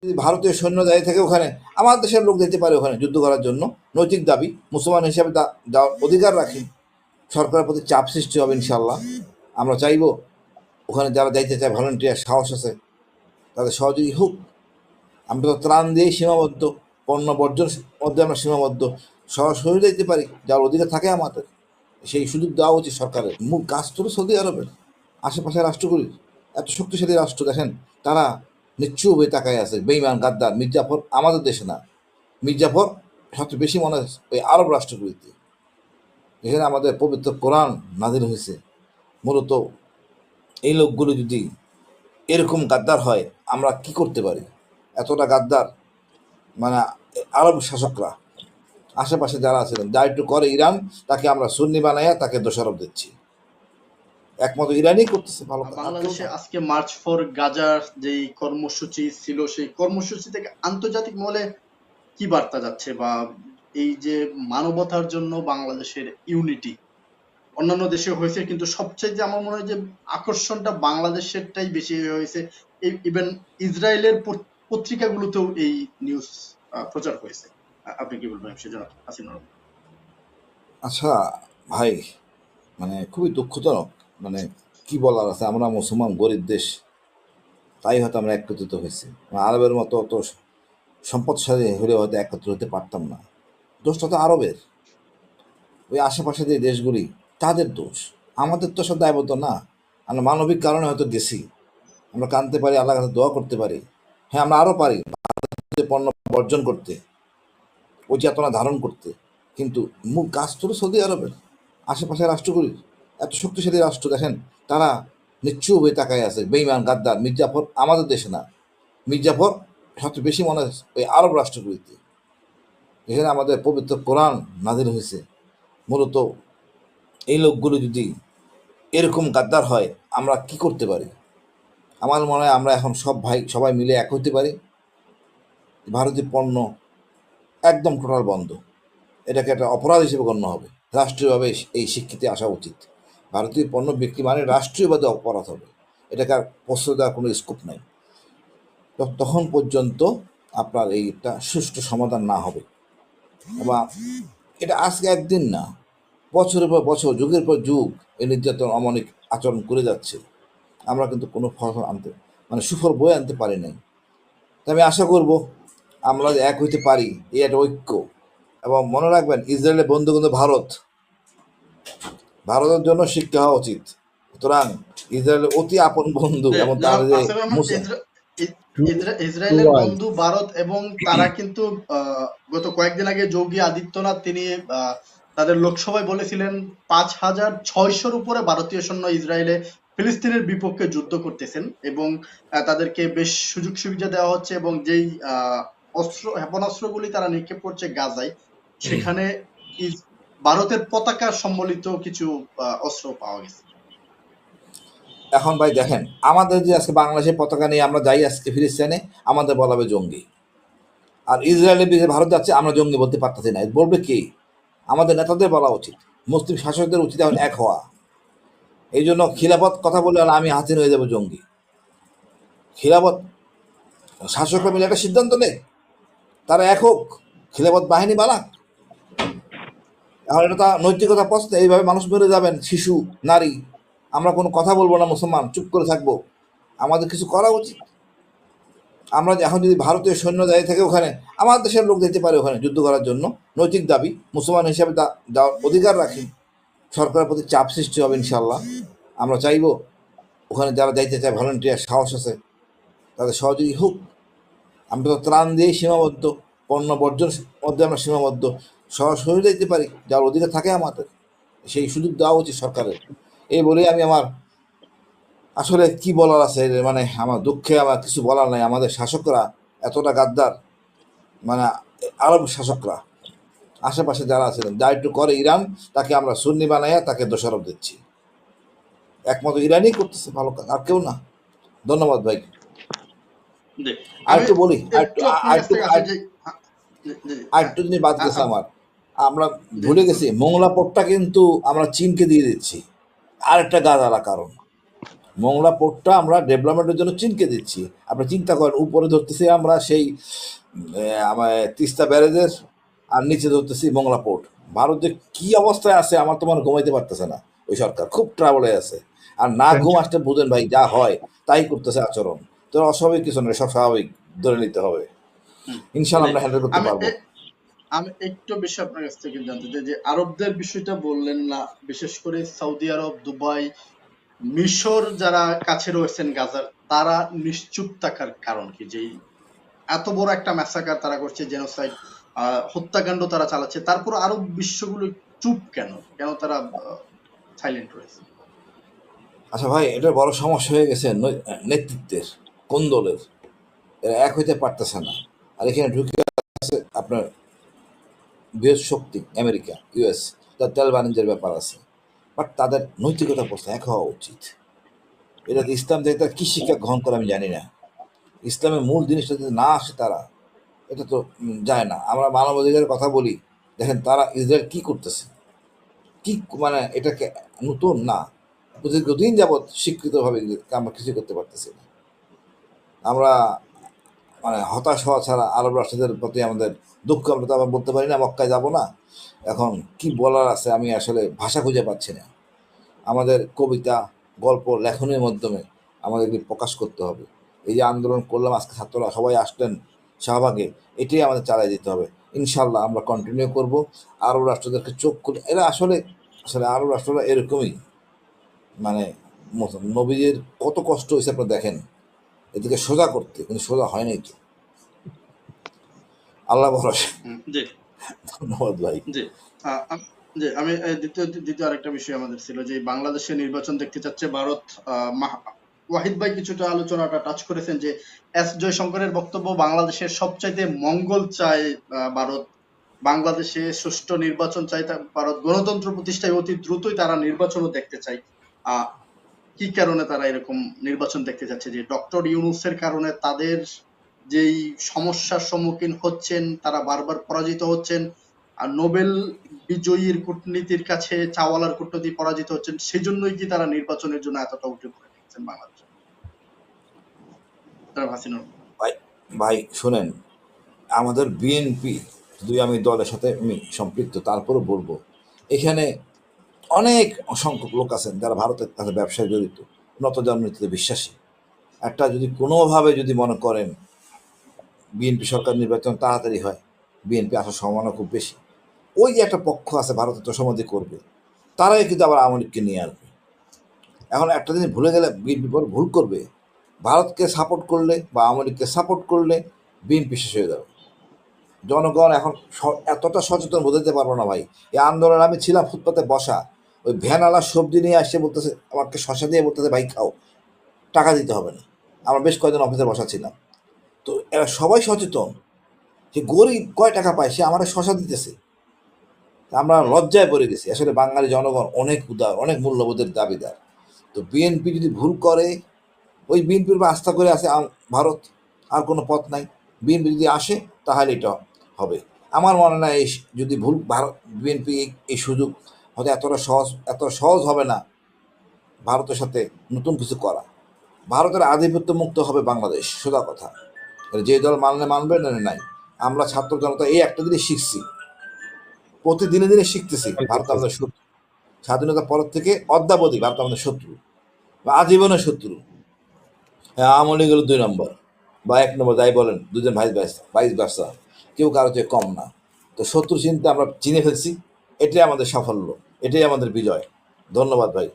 যদি ভারতীয় সৈন্য দাঁড়িয়ে থাকে ওখানে, আমার দেশের লোক যেতে পারে ওখানে যুদ্ধ করার জন্য, নৈতিক দাবি, মুসলমান হিসাবে যাওয়ার অধিকার রাখি। সরকারের প্রতি চাপ সৃষ্টি হবে ইনশাল্লাহ। আমরা চাইব ওখানে যারা যাইতে চায়, ভলেন্টিয়ার সাহস আছে, তাদের সহযোগী হোক। আমরা তো ত্রাণ দিয়েই সীমাবদ্ধ, পণ্য বর্জন মধ্যে আমরা সীমাবদ্ধ। সরাসরি যাইতে পারি, যার অধিকার থাকে আমাদের, সেই সুযোগ দেওয়া উচিত সরকারের। মূল কাজ তো সৌদি আরবের, আশেপাশের রাষ্ট্রগুলির। এত শক্তিশালী রাষ্ট্র দেখেন, তারা নিশ্চুপ হয়ে তাকায় আছে। বেইমান গাদ্দার মির্জাফর আমাদের দেশে না, মির্জাফর সবচেয়ে বেশি মনে হয় ওই আরব রাষ্ট্রগুলিতে, যেখানে আমাদের পবিত্র কোরআন নাজিল হয়েছে। মূলত এই লোকগুলো যদি এরকম গাদ্দার হয়, আমরা কি করতে পারি? এতটা গাদ্দার মানে আরব শাসকরা, আশেপাশে যারা আছিলেন, যা একটু করে ইরান, তাকে আমরা সুন্নি বানাইয়া তাকে দোষারোপ দিচ্ছি। একমাত্র ইরানই করতেছে ভালো কাজ, আর কেউ বাংলাদেশে না। আজকে মার্চ ফর গাজার যেই কর্মসূচি ছিল, সেই কর্মসূচি থেকে আন্তর্জাতিক মহলে কি বার্তা যাচ্ছে, বা এই যে মানবতার জন্য বাংলাদেশের ইউনিটি অন্যান্য দেশে হয়েছে, কিন্তু সবচেয়ে আমার মনে হয় যে আকর্ষণটা বাংলাদেশেরটাই বেশি হয়েছে। ইভেন ইসরায়েলের পত্রিকাগুলোতেও এই নিউজ প্রচার হয়েছে। আপনি কি বলবেন সেজন্য হাসিনুর রহমান? আচ্ছা ভাই, মানে খুবই দুঃখজনক। মানে কি বলার আছে, আমরা মুসলমান গরিব দেশ, তাই হয়তো আমরা একত্রিত হয়েছি। আরবের মতো অত সম্পদশালী হলে হয়তো একত্র হতে পারতাম না। দোষটা তো আরবের, ওই আশেপাশে যে দেশগুলি, তাদের দোষ। আমাদের তো সব দায়বদ্ধ না। আমরা মানবিক কারণে হয়তো গেছি, আমরা কাঁদতে পারি, আল্লাহর কাছে দোয়া করতে পারি। হ্যাঁ, আমরা আরও পারি পণ্য বর্জন করতে, ওই চেতনা ধারণ করতে, কিন্তু মূল কাজ তো সৌদি আরবের, আশেপাশের রাষ্ট্রগুলির। এত শক্তিশালী রাষ্ট্র দেখেন, তারা নিশ্চুপ হয়ে তাকায় আছে। বেইমান গাদ্দার মির্জাফর আমাদের দেশে না, মির্জাফর সবচেয়ে বেশি মনে হয় ওই আরব রাষ্ট্রগুলিতে, যেখানে আমাদের পবিত্র কোরআন নাজিল হয়েছে। মূলত এই লোকগুলো যদি এরকম গাদ্দার হয়, আমরা কি করতে পারি? আমার মনে হয় আমরা এখন সবাই মিলে এক হইতে পারি। ভারতীয় পণ্য একদম টোটাল বন্ধ, এটাকে একটা অপরাধ হিসেবে গণ্য হবে। রাষ্ট্রীয়ভাবে এই স্বীকৃতি আসা উচিত। ভারতীয় পণ্য বিক্রি মানে রাষ্ট্রীয়ভাবে অপরাধ হবে, এটাকে আর প্রশ্রয় দেওয়ার কোনো স্কোপ নাই। তখন পর্যন্ত আপনার এইটা সুষ্ঠু সমাধান না হবে। এবং এটা আজকে একদিন না, বছরের পর বছর, যুগের পর যুগ এই নির্যাতন অমানিক আচরণ করে যাচ্ছে। আমরা কিন্তু কোনো ফসল আনতে, মানে সুফল বয়ে আনতে পারি নাই। তাই আমি আশা করব আমরা যে এক হইতে পারি, এই একটা ঐক্য। এবং মনে রাখবেন, ইসরায়েলের বন্ধু কিন্তু ভারত, ভারতের জন্য শিক্ষা হওয়া উচিত। সুতরাং ইসরায়েলের অতি আপন বন্ধু, এবং তার জনাব যে আসিফ রহমান, মুসা। ইসরায়েলের বন্ধু ভারত, এবং তারা কিন্তু গত কয়েকদিন আগে যোগী আদিত্যনাথ তিনি তাদের লোকসভায় বলেছিলেন 5,600-র উপরে ভারতীয় সৈন্য ইসরায়েলে ফিলিস্তিনের বিপক্ষে যুদ্ধ করতেছেন, এবং তাদেরকে বেশ সুযোগ সুবিধা দেওয়া হচ্ছে, এবং যেই ক্ষেপণাস্ত্রগুলি তারা নিক্ষেপ করছে গাজায়, সেখানে ভারতের পতাকা সম্বলিত কিছু অস্ত্র পাওয়া গেছে। এখন ভাই দেখেন, আমাদের যে আজকে বাংলাদেশের পতাকা নিয়ে আমরা যাই আজকে ফিলিস্তিনে, আমাদের বলা হবে জঙ্গি। আর ইসরায়েলের বিরুদ্ধে ভারত যাচ্ছে, আমরা জঙ্গি বলতে পারতেছি না। বলবে কি? আমাদের নেতাদের বলা উচিত, মুসলিম শাসকদের উচিত এখন এক হওয়া। এই জন্য খিলাফত কথা বলে আমি হাসিন হয়ে যাব জঙ্গি। খিলাফত শাসকরা মিলে একটা সিদ্ধান্ত নেই, তারা এক হোক, খিলাফত বাহিনী বানাক। এখন এটা তার নৈতিকতা প্রশ্ন। এইভাবে মানুষ মেরে যাবেন, শিশু, নারী, আমরা কোনো কথা বলবো না, মুসলমান চুপ করে থাকবো? আমাদের কিছু করা উচিত। আমরা এখন যদি ভারতীয় সৈন্য দাঁড়িয়ে থাকে ওখানে, আমার দেশের লোক যেতে পারে ওখানে যুদ্ধ করার জন্য, নৈতিক দাবি, মুসলমান হিসাবে যাওয়ার অধিকার রাখি। সরকারের প্রতি চাপ সৃষ্টি হবে ইনশাল্লাহ। আমরা চাইব ওখানে যারা যাইতে চায়, ভলেন্টিয়ার সাহস আছে, তাদের সহযোগী হোক। আমরা তো ত্রাণ দিয়েই সীমাবদ্ধ, পণ্য বর্জন মধ্যে আমরা সীমাবদ্ধ। সরাসরি যেতে পারি, যার অধিকার থাকে আমাদের, সেই সুযোগ দেওয়া উচিত সরকারের। এই বলেই আমি আমার, আসলে কি বলার আছে, মানে আমার দুঃখে আমার কিছু বলার নাই। আমাদের শাসকরা এতটা গাদ্দার, মানে আরব শাসকরা, আশেপাশে যারা আছিলেন, যা একটু করে ইরান, তাকে আমরা সুন্নি বানাইয়া তাকে দোষারোপ দিচ্ছি। একমাত্র ইরানই করতেছে ভালো কাজ, আর কেউ না। ধন্যবাদ ভাই। জি, আর আমি একটু বলি, একটু আপনার কাছ থেকে আসি যে জি, আর একটু জিনিস বাদ গেছে আমার। আমরা জি, ভুলে গেছি, মোংলা পোর্টটা কিন্তু আমরা চীনকে দিয়ে দিচ্ছি। আর একটা গাদালা কারণ, মোংলা পোর্টটা আমরা ডেভেলপমেন্টের জন্য চীনকে দিচ্ছি। আপনি চিন্তা করেন, উপরে ধরতেছি আমরা সেই আমার তিস্তা ব্যারেজের, আর নিচে ধরতেছি মোংলা পোর্ট। ভারত যে কি অবস্থায় আছে আমার তো মনে ঘুমাইতে পারতেছে না। ওই সরকার খুব ট্রাবলে আছে। আর না ঘুম আসতে বুঝেন ভাই, যা হয় তাই করতেছে আচরণ। তো অস্বাভাবিক কিছু নয়, সব স্বাভাবিক ধরে নিতে হবে। হুম, ইনশাল্লাহ এটাই। আমরা হ্যান্ডেল করতে আমি পারবো। আমি একটু বেশি আপনার কাছ থেকে জানতে চাই যে আরবদের বিষয়টা বললেন না, বিশেষ করে সৌদি আরব, দুবাই, মিশর যারা কাছে রয়েছেন গাজার, তারা নিশ্চুপ থাকার কারণ কি? যে এত বড় একটা ম্যাসাকার তারা করছে, জেনোসাইড, হত্যাকাণ্ড তারা চালাচ্ছে, তারপর আরব বিশ্বগুলো চুপ কেন? কেন তারা সাইলেন্ট রয়েছে? আচ্ছা ভাই, এটার বড় সমস্যা হয়ে গেছে নেতৃত্বের, কোন দলের। এরা এক হইতে পারতেছে না। আর এখানে ঢুকে আছে আপনার বৃহৎ শক্তি আমেরিকা, ইউএস, তার তেল বাণিজ্যের ব্যাপার আছে। বাট তাদের নৈতিকতা প্রশ্নে এক হওয়া উচিত। এটা ইসলাম থেকে তারা কি শিক্ষা গ্রহণ করে আমি জানি না। ইসলামের মূল জিনিসটা যদি না আসে তারা, এটা তো যায় না। আমরা মানবাধিকারের কথা বলি, দেখেন তারা ইসরায়েল কি করতেছে, কি মানে এটাকে নতুন না, দীর্ঘদিন যাবৎ স্বীকৃতভাবে আমরা কিছু করতে পারতেছি না। আমরা মানে হতাশ হওয়া ছাড়া আরব রাষ্ট্রদের প্রতি আমাদের দুঃখ আমরা তো আবার বলতে পারি না, মক্কায় যাব না। এখন কি বলার আছে আমি আসলে ভাষা খুঁজে পাচ্ছি না। আমাদের কবিতা, গল্প, লেখনের মাধ্যমে আমাদেরকে প্রকাশ করতে হবে। এই যে আন্দোলন করলাম, আজকে ছাত্ররা সবাই আসলেন শাহবাগে, এটাই আমাদের চালিয়ে যেতে হবে। ইনশাল্লাহ আমরা কন্টিনিউ করব। আরব রাষ্ট্রদেরকে চোখ খুলে, এরা আসলে আসলে আরব রাষ্ট্ররা এরকমই, মানে নবীদের কত কষ্ট হয়েছে আপনারা দেখেন এদিকে সোজা করতে, কিন্তু সোজা হয় নাই তো। আল্লাহ ভরসা। জি, ধন্যবাদ ভাই। জি। জি, আমি দ্বিতীয় দ্বিতীয় আরেকটা বিষয় আমাদের ছিল যে বাংলাদেশে নির্বাচন দেখতে চাচ্ছে ভারত। ওয়াহিদ ভাই কিছুটা আলোচনাটা টাচ করেছেন যে এস জয়শঙ্করের বক্তব্য, বাংলাদেশের সবচাইতে মঙ্গল চায় ভারত, বাংলাদেশে সুষ্ঠু নির্বাচন চাই, ভারত গণতন্ত্র প্রতিষ্ঠায় অতি দ্রুতই তারা নির্বাচনও দেখতে চায়। আহ কি কারণে তারা এরকম নির্বাচন দেখতে যাচ্ছে? যে ডক্টর ইউনূসের কারণে তাদের যেই সমস্যার সম্মুখীন হচ্ছেন, তারা বারবার পরাজিত হচ্ছেন, আর নোবেল বিজয়ীর কূটনীতির কাছে চাওয়ালার কূটনীতি পরাজিত হচ্ছেন, সেজন্যই কি তারা নির্বাচনের জন্য এতটা উঠে পড়ে লেগেছেন বাংলাদেশ? তারা হাসিনুর। ভাই ভাই শোনেন, আমাদের বিএনপি, যদি আমি দলের সাথে আমি সম্পৃক্ত তারপরও বলবো, এখানে অনেক অসংখ্য লোক আছেন যারা ভারতের সাথে ব্যবসায় জড়িত, নতজাননীতিতে বিশ্বাসী। একটা যদি কোনোভাবে যদি মনে করেন বিএনপি সরকার নির্বাচন তাড়াতাড়ি হয়, বিএনপি আসার সম্ভাবনা খুব বেশি। ওই যে একটা পক্ষ আছে ভারতের তোষামতি করবে, তারাই কিন্তু আবার আওয়ামী লীগকে নিয়ে আসবে। এখন একটা জিনিস ভুলে গেলে বিএনপি পরে ভুল করবে, ভারতকে সাপোর্ট করলে বা আওয়ামী লীগকে সাপোর্ট করলে বিএনপি শেষ হয়ে যাবে। জনগণ এখন এতটা সচেতন বোঝাতে পারবো না ভাই। এই আন্দোলন আমি ছিলাম ফুটপাতে বসা, ওই ভ্যানওয়ালা সবজি নিয়ে আসছে, বলতেছে আমাকে শশা দিয়ে, বলতেছে ভাই খাও, টাকা দিতে হবে না। আমরা বেশ কয়েকজন অফিসে বসা ছিলাম। তো এরা সবাই সচেতন, যে গরিব কয় টাকা পায়, সে আমার শশা দিতেছে। আমরা লজ্জায় পড়ে গেছি। আসলে বাঙালি জনগণ অনেক উদার, অনেক মূল্যবোধের দাবিদার। তো বিএনপি যদি ভুল করে, ওই বিএনপির উপর আস্থা করে আছে ভারত, আর কোনো পথ নাই। বিএনপি যদি আসে তাহলে এটা হবে। আমার মনে হয় এই যদি ভুল ভারত বিএনপি এই সুযোগ হয়তো এত সহজ হবে না ভারতের সাথে নতুন কিছু করা। ভারতের আধিপত্য মুক্ত হবে বাংলাদেশ, সোজা কথা। যে দল মানলে মানবে, না নাই। আমরা ছাত্র জনতা এই একটা জিনিস শিখছি, প্রতিদিনে দিনে শিখতেছি, ভারত আমাদের শত্রু। স্বাধীনতার পর থেকে অদ্যাবধি ভারত আমাদের শত্রু, বা আজীবনের শত্রু। হ্যাঁ, আওয়ামী লীগ হলো 2 নম্বর বা 1 নম্বর, যাই বলেন, দুজন ভাইস ভার্সা, কেউ কারো চেয়ে কম না। তো শত্রু চিনতে আমরা চিনে ফেলছি, এটাই আমাদের সাফল্য, এটাই আমাদের বিজয়। ধন্যবাদ ভাই।